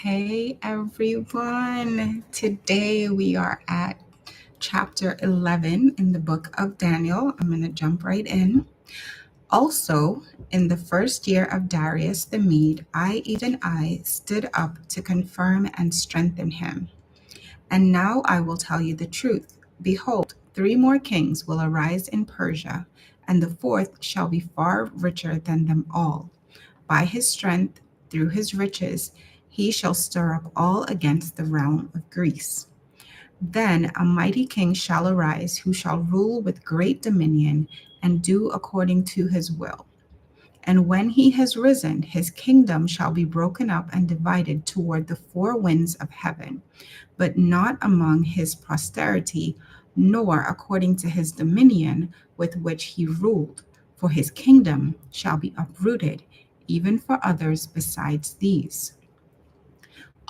Hey everyone. Today we are at chapter 11 in the book of Daniel. I'm going to jump right in. Also, in the first year of Darius the Mede, I, even I, stood up to confirm and strengthen him. And now I will tell you the truth. Behold, 3 more kings will arise in Persia, and the fourth shall be far richer than them all. By his strength, through his riches, he shall stir up all against the realm of Greece. Then a mighty king shall arise, who shall rule with great dominion and do according to his will. And when he has risen, his kingdom shall be broken up and divided toward the 4 winds of heaven, but not among his posterity, nor according to his dominion with which he ruled. For his kingdom shall be uprooted, even for others besides these.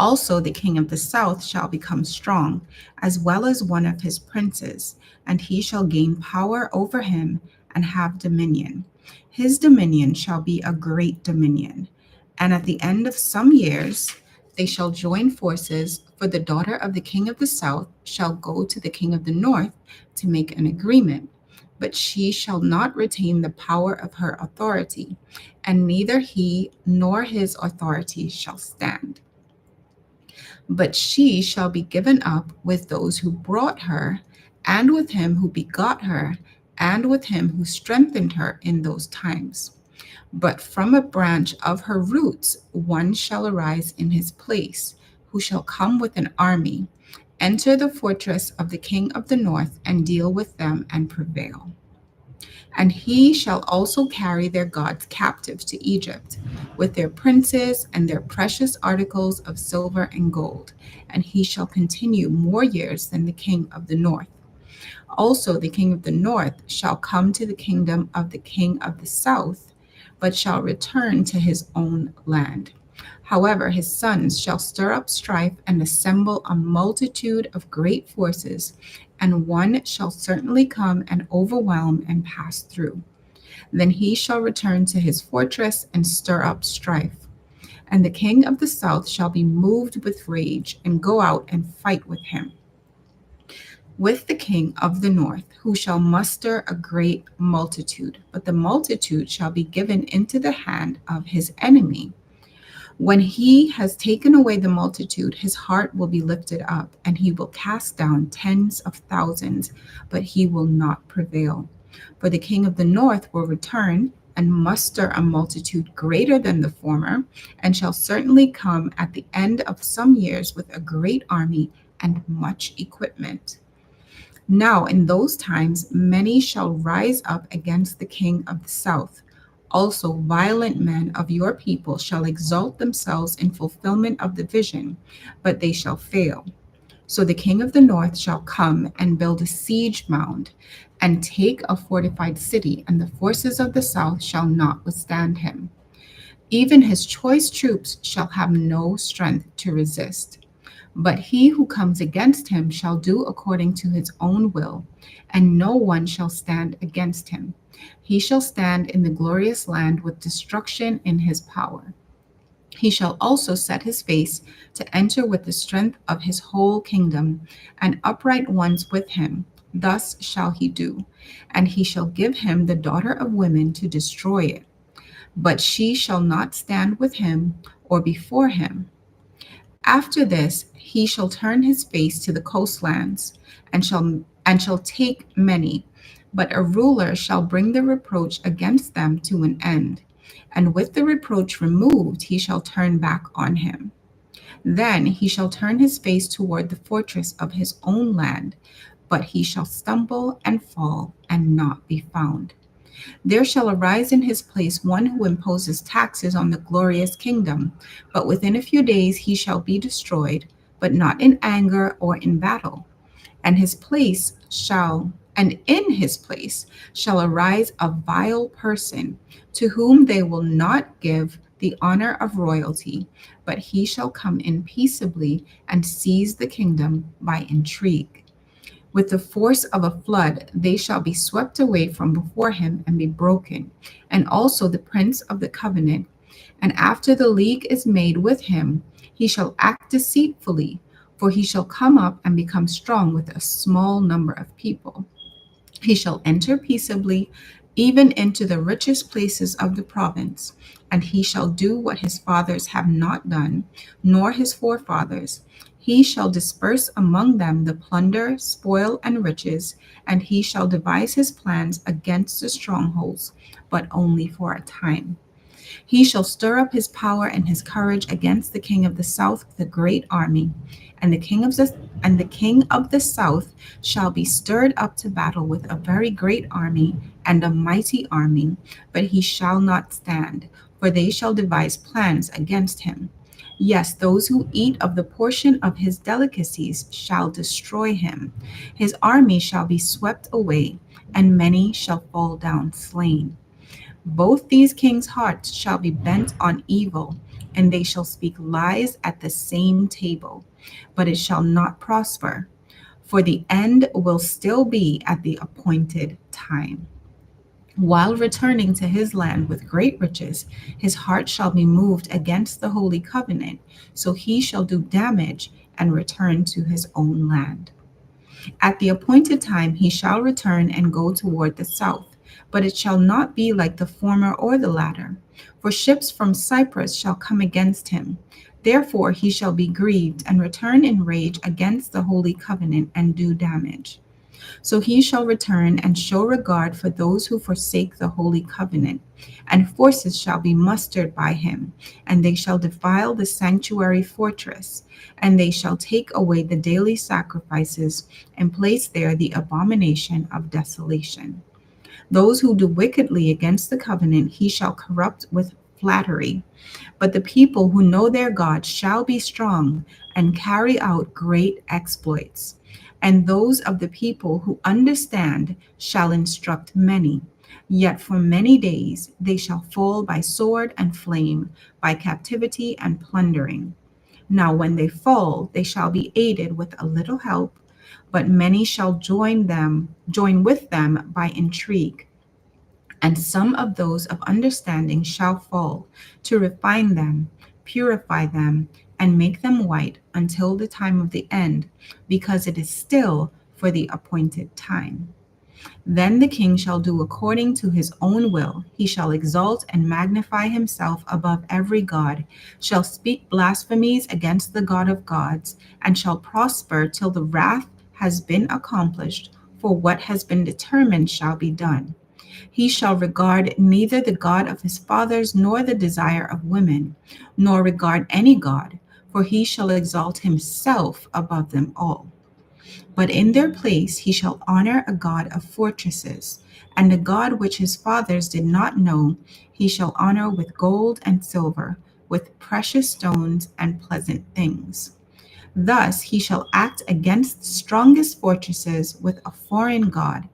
Also, the king of the south shall become strong, as well as one of his princes, and he shall gain power over him and have dominion. His dominion shall be a great dominion. And at the end of some years, they shall join forces, for the daughter of the king of the south shall go to the king of the north to make an agreement. But she shall not retain the power of her authority, and neither he nor his authority shall stand. But she shall be given up with those who brought her, and with him who begot her, and with him who strengthened her in those times. But from a branch of her roots one shall arise in his place, who shall come with an army, enter the fortress of the king of the north, and deal with them and prevail. And he shall also carry their gods captive to Egypt, with their princes and their precious articles of silver and gold. And he shall continue more years than the king of the north. Also, the king of the north shall come to the kingdom of the king of the south, but shall return to his own land. However, his sons shall stir up strife and assemble a multitude of great forces, and one shall certainly come and overwhelm and pass through. Then he shall return to his fortress and stir up strife. And the king of the south shall be moved with rage and go out and fight with him, with the king of the north, who shall muster a great multitude. But the multitude shall be given into the hand of his enemy. When he has taken away the multitude, his heart will be lifted up, and he will cast down tens of thousands, but he will not prevail. For the king of the north will return and muster a multitude greater than the former, and shall certainly come at the end of some years with a great army and much equipment. Now in those times many shall rise up against the king of the south. Also violent men of your people shall exalt themselves in fulfillment of the vision, but they shall fail. So the king of the north shall come and build a siege mound and take a fortified city, and the forces of the south shall not withstand him. Even his choice troops shall have no strength to resist. But he who comes against him shall do according to his own will, and no one shall stand against him. He shall stand in the glorious land with destruction in his power. He shall also set his face to enter with the strength of his whole kingdom, and upright ones with him. Thus shall he do, and he shall give him the daughter of women to destroy it. But she shall not stand with him or before him. After this, he shall turn his face to the coastlands, and shall take many. But a ruler shall bring the reproach against them to an end, and with the reproach removed, he shall turn back on him. Then he shall turn his face toward the fortress of his own land, but he shall stumble and fall and not be found. There shall arise in his place one who imposes taxes on the glorious kingdom, but within a few days he shall be destroyed, but not in anger or in battle. And in his place shall arise a vile person, to whom they will not give the honor of royalty, but he shall come in peaceably and seize the kingdom by intrigue. With the force of a flood, they shall be swept away from before him and be broken. And also the prince of the covenant, And after the league is made with him, he shall act deceitfully, for he shall come up and become strong with a small number of people. He shall enter peaceably, even into the richest places of the province, and he shall do what his fathers have not done, nor his forefathers. He shall disperse among them the plunder, spoil, and riches, and he shall devise his plans against the strongholds, but only for a time. He shall stir up his power and his courage against the king of the south with a great army, and the king of the south shall be stirred up to battle with a very great army and a mighty army, but he shall not stand, for they shall devise plans against him. Yes, those who eat of the portion of his delicacies shall destroy him. His army shall be swept away, and many shall fall down slain. Both these kings' hearts shall be bent on evil, and they shall speak lies at the same table, but it shall not prosper, for the end will still be at the appointed time. While returning to his land with great riches, his heart shall be moved against the holy covenant, so he shall do damage and return to his own land. At the appointed time he shall return and go toward the south, but it shall not be like the former or the latter. For ships from Cyprus shall come against him. Therefore he shall be grieved and return in rage against the holy covenant and do damage. So he shall return and show regard for those who forsake the holy covenant, and forces shall be mustered by him, and they shall defile the sanctuary fortress, and they shall take away the daily sacrifices, and place there the abomination of desolation. Those who do wickedly against the covenant he shall corrupt with flattery. But the people who know their God shall be strong and carry out great exploits. And those of the people who understand shall instruct many. Yet for many days they shall fall by sword and flame, by captivity and plundering. Now when they fall, they shall be aided with a little help, but many shall join with them by intrigue. And some of those of understanding shall fall, to refine them, purify them, and make them white until the time of the end, because it is still for the appointed time. Then the king shall do according to his own will. He shall exalt and magnify himself above every god, shall speak blasphemies against the God of gods, and shall prosper till the wrath has been accomplished, for what has been determined shall be done. He shall regard neither the God of his fathers nor the desire of women, nor regard any God, for he shall exalt himself above them all. But in their place he shall honor a God of fortresses, and a God which his fathers did not know, he shall honor with gold and silver, with precious stones and pleasant things. Thus he shall act against the strongest fortresses with a foreign God,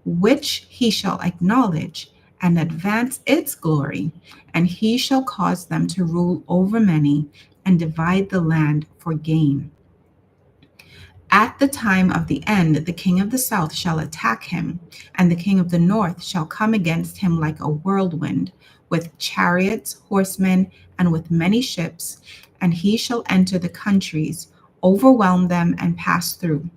which he shall acknowledge and advance its glory, and he shall cause them to rule over many and divide the land for gain. At the time of the end, the king of the south shall attack him, and the king of the north shall come against him like a whirlwind, with chariots, horsemen, and with many ships, and he shall enter the countries, overwhelm them, and pass through.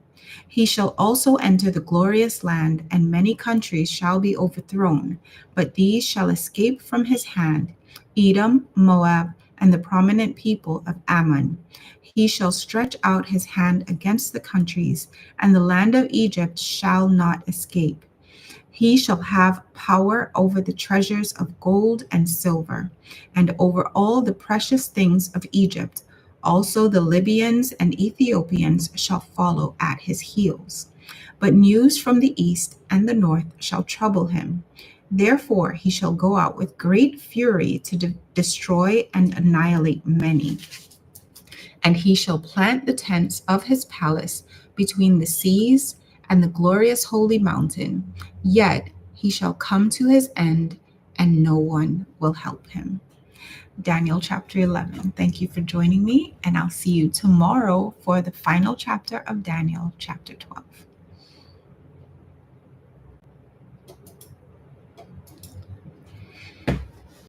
He shall also enter the glorious land, and many countries shall be overthrown, but these shall escape from his hand: Edom, Moab, and the prominent people of Ammon. He shall stretch out his hand against the countries, and the land of Egypt shall not escape. He shall have power over the treasures of gold and silver, and over all the precious things of Egypt. Also the Libyans and Ethiopians shall follow at his heels. But news from the east and the north shall trouble him. Therefore he shall go out with great fury to destroy and annihilate many. And he shall plant the tents of his palace between the seas and the glorious holy mountain. Yet he shall come to his end, and no one will help him. Daniel chapter 11. Thank you for joining me, and I'll see you tomorrow for the final chapter of Daniel chapter 12.